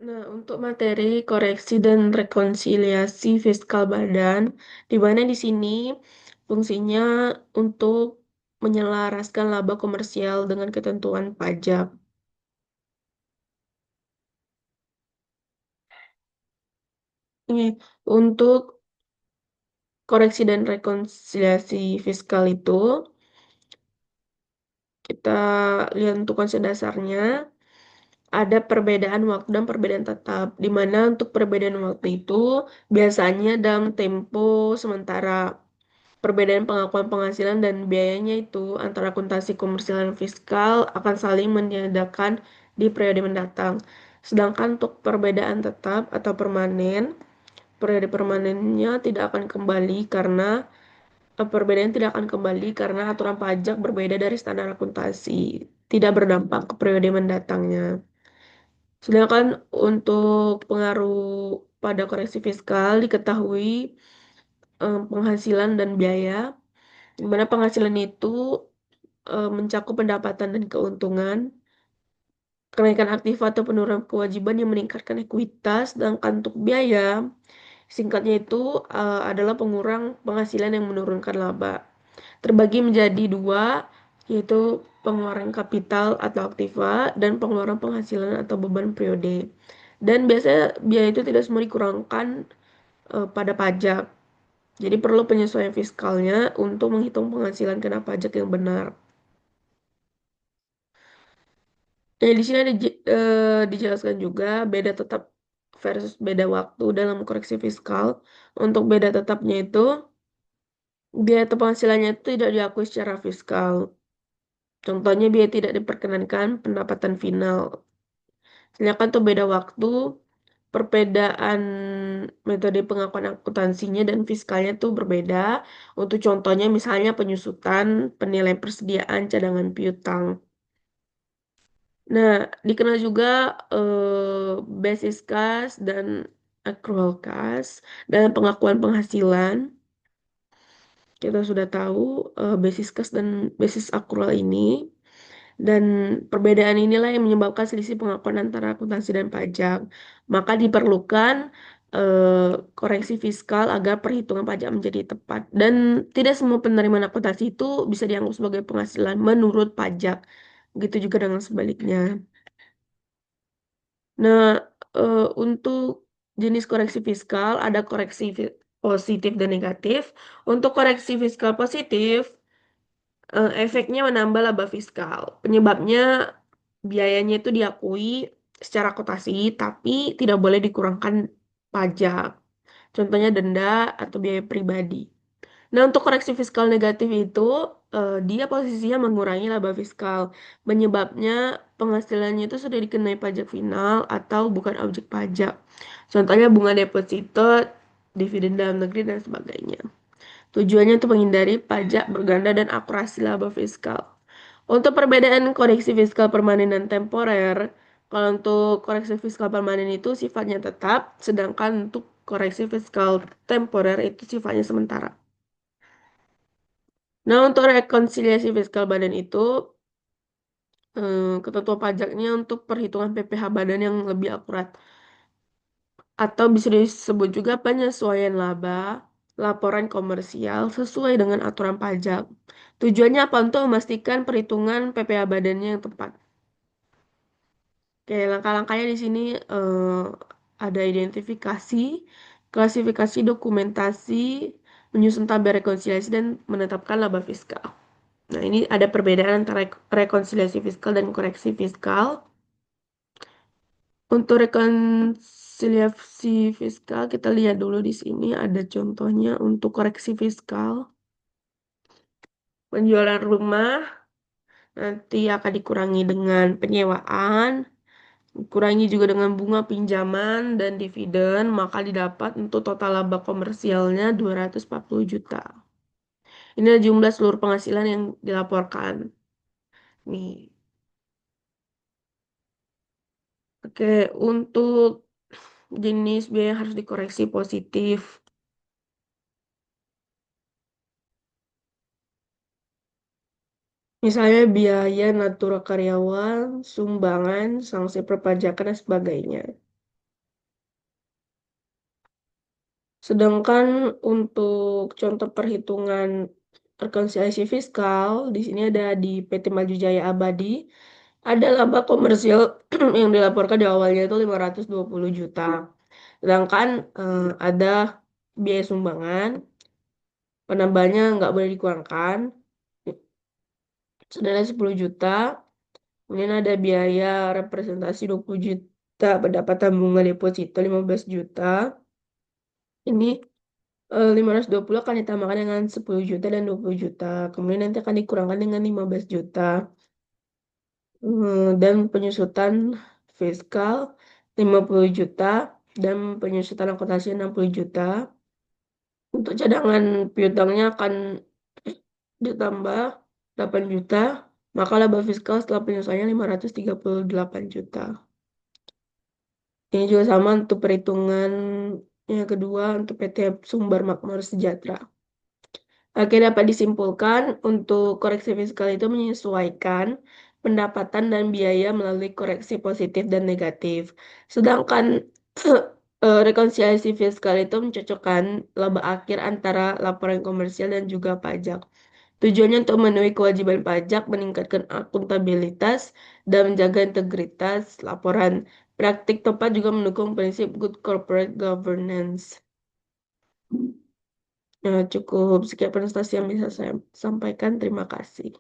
Nah, untuk materi koreksi dan rekonsiliasi fiskal badan, di mana di sini fungsinya untuk menyelaraskan laba komersial dengan ketentuan pajak. Ini untuk koreksi dan rekonsiliasi fiskal itu, kita lihat untuk konsep dasarnya, ada perbedaan waktu dan perbedaan tetap, di mana untuk perbedaan waktu itu biasanya dalam tempo sementara. Perbedaan pengakuan penghasilan dan biayanya itu antara akuntansi komersial dan fiskal akan saling meniadakan di periode mendatang. Sedangkan untuk perbedaan tetap atau permanen, periode permanennya tidak akan kembali karena perbedaan tidak akan kembali karena aturan pajak berbeda dari standar akuntansi, tidak berdampak ke periode mendatangnya. Sedangkan untuk pengaruh pada koreksi fiskal diketahui penghasilan dan biaya, di mana penghasilan itu mencakup pendapatan dan keuntungan, kenaikan aktif atau penurunan kewajiban yang meningkatkan ekuitas, sedangkan untuk biaya, singkatnya itu adalah pengurang penghasilan yang menurunkan laba. Terbagi menjadi dua, yaitu pengeluaran kapital atau aktiva dan pengeluaran penghasilan atau beban periode. Dan biasanya biaya itu tidak semua dikurangkan pada pajak. Jadi perlu penyesuaian fiskalnya untuk menghitung penghasilan kena pajak yang benar. Di sini ada dijelaskan juga beda tetap versus beda waktu dalam koreksi fiskal. Untuk beda tetapnya itu, biaya atau penghasilannya itu tidak diakui secara fiskal. Contohnya biaya tidak diperkenankan pendapatan final. Sedangkan untuk beda waktu, perbedaan metode pengakuan akuntansinya dan fiskalnya itu berbeda. Untuk contohnya misalnya penyusutan, penilaian persediaan, cadangan piutang. Nah, dikenal juga basis kas dan accrual kas dalam pengakuan penghasilan. Kita sudah tahu basis kas dan basis accrual ini. Dan perbedaan inilah yang menyebabkan selisih pengakuan antara akuntansi dan pajak. Maka diperlukan koreksi fiskal agar perhitungan pajak menjadi tepat. Dan tidak semua penerimaan akuntansi itu bisa dianggap sebagai penghasilan menurut pajak. Begitu juga dengan sebaliknya. Nah, untuk jenis koreksi fiskal ada koreksi positif dan negatif. Untuk koreksi fiskal positif, efeknya menambah laba fiskal. Penyebabnya biayanya itu diakui secara akuntansi, tapi tidak boleh dikurangkan pajak. Contohnya denda atau biaya pribadi. Nah, untuk koreksi fiskal negatif itu, dia posisinya mengurangi laba fiskal. Penyebabnya penghasilannya itu sudah dikenai pajak final atau bukan objek pajak. Contohnya bunga deposito, dividen dalam negeri, dan sebagainya. Tujuannya untuk menghindari pajak berganda dan akurasi laba fiskal. Untuk perbedaan koreksi fiskal permanen dan temporer, kalau untuk koreksi fiskal permanen itu sifatnya tetap, sedangkan untuk koreksi fiskal temporer itu sifatnya sementara. Nah, untuk rekonsiliasi fiskal badan itu, ketentuan pajaknya untuk perhitungan PPh badan yang lebih akurat. Atau bisa disebut juga penyesuaian laba, laporan komersial sesuai dengan aturan pajak. Tujuannya apa? Untuk memastikan perhitungan PPh badannya yang tepat. Oke, langkah-langkahnya di sini ada identifikasi, klasifikasi dokumentasi, menyusun tabel rekonsiliasi, dan menetapkan laba fiskal. Nah, ini ada perbedaan antara rekonsiliasi fiskal dan koreksi fiskal. Untuk rekonsiliasi fiskal, kita lihat dulu di sini ada contohnya untuk koreksi fiskal. Penjualan rumah nanti akan dikurangi dengan penyewaan, dikurangi juga dengan bunga pinjaman dan dividen, maka didapat untuk total laba komersialnya 240 juta. Ini adalah jumlah seluruh penghasilan yang dilaporkan. Nih. Oke, untuk jenis biaya yang harus dikoreksi positif. Misalnya biaya natura karyawan, sumbangan, sanksi perpajakan, dan sebagainya. Sedangkan untuk contoh perhitungan rekonsiliasi fiskal, di sini ada di PT Maju Jaya Abadi, ada laba komersil yang dilaporkan di awalnya itu 520 juta. Sedangkan ada biaya sumbangan, penambahannya nggak boleh dikurangkan, senilai 10 juta. Kemudian ada biaya representasi 20 juta, pendapatan bunga deposito 15 juta. Ini 520 akan ditambahkan dengan 10 juta dan 20 juta. Kemudian nanti akan dikurangkan dengan 15 juta. Dan penyusutan fiskal 50 juta dan penyusutan akuntansi 60 juta. Untuk cadangan piutangnya akan ditambah 8 juta. Maka laba fiskal setelah penyusutannya 538 juta. Ini juga sama untuk perhitungan yang kedua untuk PT Sumber Makmur Sejahtera. Oke, dapat disimpulkan untuk koreksi fiskal itu menyesuaikan pendapatan dan biaya melalui koreksi positif dan negatif. Sedangkan rekonsiliasi fiskal itu mencocokkan laba akhir antara laporan komersial dan juga pajak. Tujuannya untuk memenuhi kewajiban pajak, meningkatkan akuntabilitas, dan menjaga integritas laporan. Praktik tepat juga mendukung prinsip good corporate governance. Cukup sekian presentasi yang bisa saya sampaikan. Terima kasih.